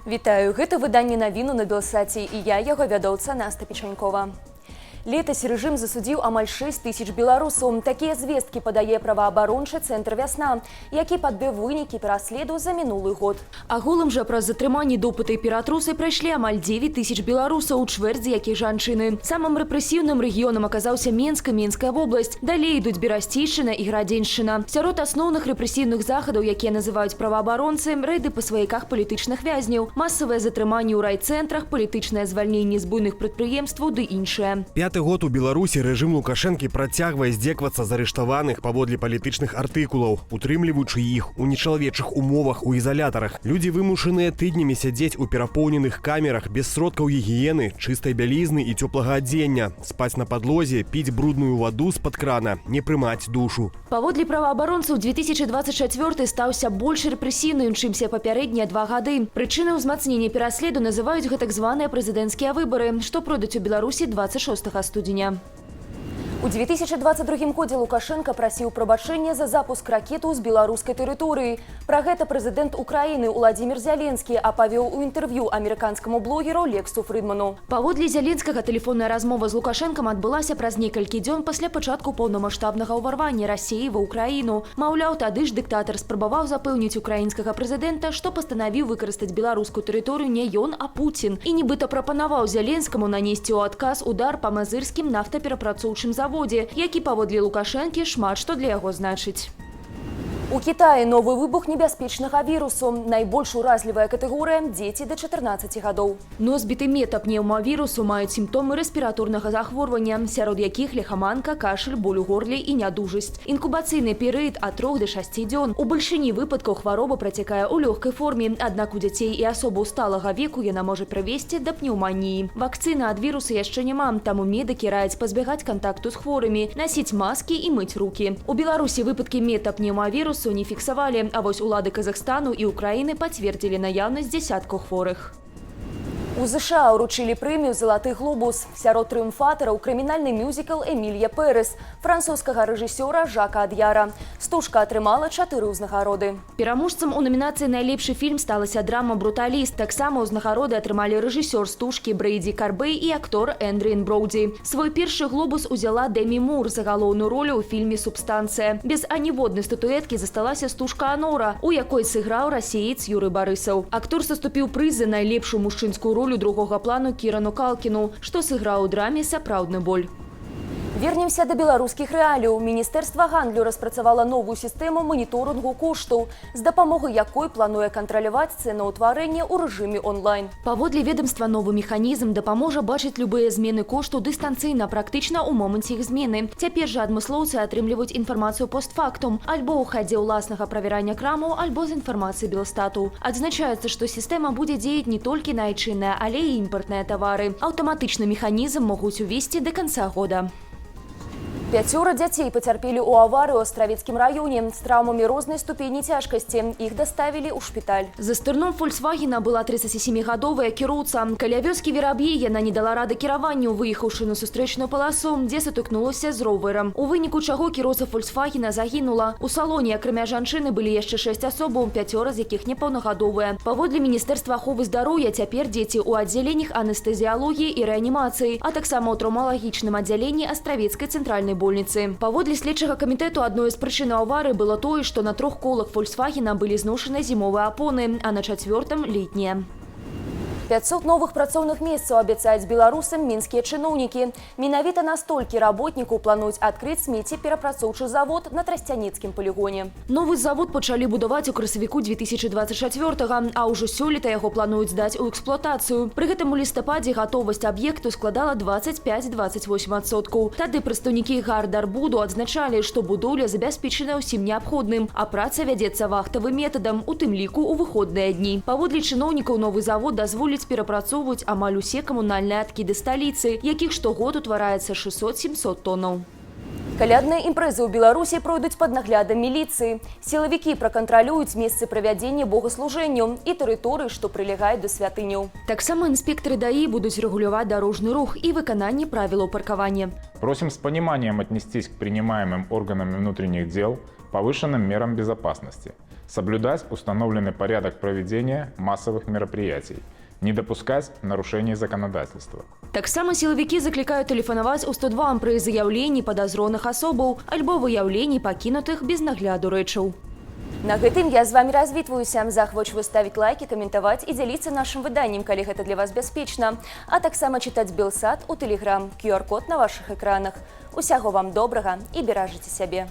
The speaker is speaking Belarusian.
Вітаю, гэта выданне навіну на Белсаце і я, яго вядоўца Наста Печанькова. Летась рэжым засудзіў амаль 6 тысяч беларусаў. Такія звесткі падае праваабарончы цэнтр «Вясна», які падбіў вынікі пераследу за мінулы год. Агулам жа праз затрыманне допыта і ператрусы прайшлі амаль 9 тысяч беларусаў, чвэрць з якіх жанчыны. Самым рэпрэсіўным рэгіёнам аказаўся Менск і Менская вобласць. Далей ідуць Берасцейшчына і Градзеншчына. Сярод асноўных рэпрэсіўных захадаў, якія называюць праваабаронцы, рэйды па сваяках палітычных вязняў, масавыя затрыманні ў райцэнтрах, палітычнае звальненне з буйных прадпрыемстваў ды іншае. Пятый год у Беларусі рэжым Лукашэнкі працягвае здзеквацца з арыштаваных паводле палітычных артыкулаў, утрымліваючы іх у нечалавечых умовах у ізалятарах. Людзі вымушаныя тыднямі сядзець у перапоўненых камерах без сродкаў гігіены, чыстай бялізны і цёплага адзення, спаць на падлозе, піць брудную ваду з-пад крана, не прымаць душу. Паводле праваабаронцаў 2024 стаўся больш рэпрэсіўным, чымся папярэднія 2 гады. Прычынай узмацнення пераследу называюць гэтак званыя прэзідэнцкія выбары, што пройдуць у Беларусі 26 студзеня. У 2022 годзе Лукашенко прасіў прабачэння за запуск ракету з беларускай тэрыторыі. Пра гэта прэзідэнт Украіны Уладзімір Зяленскі апавёў у інтэрв'ю амерыканскаму блогеру Лексу Фрыдману. Паводле Зяленскага тэлефонная размова з Лукашэнкам адбылася праз некалькі дзён пасля пачатку поўнамаштабнага ўварвання Расіі ва Ўкраіну. Маўляў, тады ж дыктатар спрабаваў запэўніць украінскага прэзідэнта, што пастанавіў выкарыстаць беларускую тэрыторыю не ён, а Пуцін. І нібыта прапанаваў Зяленскаму нанесці ў адказ удар па мазырскім нафтаперапрацоўчым заводзе, які паводле Лукашэнкі шмат што для яго значыць. У Кітаі новы выбух небяспечнага вірусу. Найбольш уразлівая катэгорыя – дзеці да 14 гадоў. Носьбіты метапнеўмавірусу маюць сімптомы рэспіраторнага захворвання, сярод якіх лихаманка, кашель, боль у горле і нядужасць. Інкубацыйны перыяд ад 3 да 6 дзён. У бальшыні выпадкаў хвароба працякае ў лёгкай форме, аднак у дзяцей і асобаў сталага веку яна можа прывесці да пнеўманіі. Вакцыны ад віруса яшчэ няма, таму медыкі раяць пазбягаць кантакту з хворымі, насіць маскі і мыць рукі. У Беларусі выпадкі метапнеўмавірусу не фіксавалі, а вось улады Казахстану і Украіны пацвердзілі наяўнасць дзясяткаў хворых. У США ўручылі прэмію «Залаты глобус». Сярод трыумфатараў крымінальны мюзікл «Эмілія Пэрэс» французскага рэжысёра Жака Ад'яра. Стужка атрымала 4 ўзнагароды. Пераможцам у намінацыі «Найлепшы фільм» сталася драма «Бруталіст». Таксама ўзнагароды атрымалі рэжысёр стужкі Брэйді Карбэй і актор Эндріен Броуді. Свой першы глобус узяла Дэмі Мур за галоўную ролю ў фільме «Субстанцыя». Без аніводнай статуэткі засталася стужка Анора, у якой сыграў расеец Юрый Барысаў. Актор саступіў прыз за найлепшую мужчынскую ролю другога плану Кірану Калкіну, што сыграў у драме «Сапраўдны боль». Вернемся да беларускіх рэаліяў. Міністэрства гандлю распрацавала новую сістэму маніторынгу коштаў, з дапамогай якой плануе кантраляваць цэнаўтварэнне ў рэжыме онлайн. Паводле ведомства, новы механізм дапаможа бачыць любыя змены коштаў дыстанцыйна, практычна ў моманце іх змены. Цяпер жа адмыслоўцы атрымліваюць інфармацыю постфактум, альбо ў хадзе ўласнага правярання крамаў, альбо з інфармацыі Белстату. Адзначаецца, што сістэма будзе дзеяць не толькі на айчынныя, але і імпартныя тавары. Аўтаматычны механізм могуць увесці да канца года. 5 дзяцей пацярпелі ў аварыю ў Астравецкім раёне з траўмамі рознай ступені цяжкасці. Іх даставілі ў шпіталь. За стырном «Фольксвагена» была 37-гадовая кіроўца. Каля вёскі Вераб'і яна не дала рады кіраванню, выехаўшы на сустрэчную паласу, дзе сутыкнулася з роварам. У выніку чаго кіроўца «Фольксвагена» загінула. У салоне, акрамя жанчыны, былі яшчэ 6 асобаў, 5 з якіх непаўнагадовыя. Паводле Міністэрства аховы здароўя цяпер дзеці ў аддзяленнях анестэзіялогіі і рэанімацыі, а таксама ў траўмалагічным аддзяленні Астравецкай цэнтральнай больніцы. Паводле следчага камітэту, адной з прычын аварыі было тое, што на 3 колах «Фольксвагена» былі зношаны зімовыя апоны, а на 4-м – летнія. 500 новых працоўных месцаў абяцаюць беларусам мінскія чыноўнікі. Менавіта настолькі работнікаў плануюць адкрыць смеццеперапрацоўчы завод на Трасцяніцкім палігоне. Новы завод пачалі будаваць у красавіку 2024-го, а ўжо сёлета яго плануюць здаць у эксплуатацыю. Пры гэтым у лістападзе гатовасць аб'екту складала 25-28%. Тады прадстаўнікі Гардарбуду адзначалі, што будоўля забяспечана ўсім неабходным, а праца вядзецца вахтавым метадам, у тым ліку ў выходныя дні. Паводле чыноўнікаў, новы завод дазволіць перапрацоўваць амаль усе камунальныя адкіды сталіцы, якіх штогод утвараецца 600-700 тоннаў. Калядныя імпрэзы ў Беларусі пройдуць пад наглядам міліцыі. Сілавікі пракантралююць месцы правядзення богаслужэнняў і тэрыторыі, што прылягаюць да святыняў. Таксама інспектары ДАІ будуць рэгуляваць дарожны рух і выкананне правілаў паркавання. Просим с пониманием отнестись к принимаемым органами внутренних дел повышенным мерам безопасности. соблюдать установленный порядок проведения массовых мероприятий, не допускать нарушений законодательства. Таксама сілавікі заклікаюць тэлефанаваць у 102 пры заяўленні падазроных асобаў альбо выяўленні пакінутых без нагляду рэчаў. На гэтым я з вами развітваюся. Захвочваю ставіць лайки, каментаваць і дзяліцца нашым выданнем, калі гэта для вас бяспечна. А таксама чытаць Белсат у Тэлеграм, QR-код на вашых экранах. Усяго вам добрага і беражыце сябе.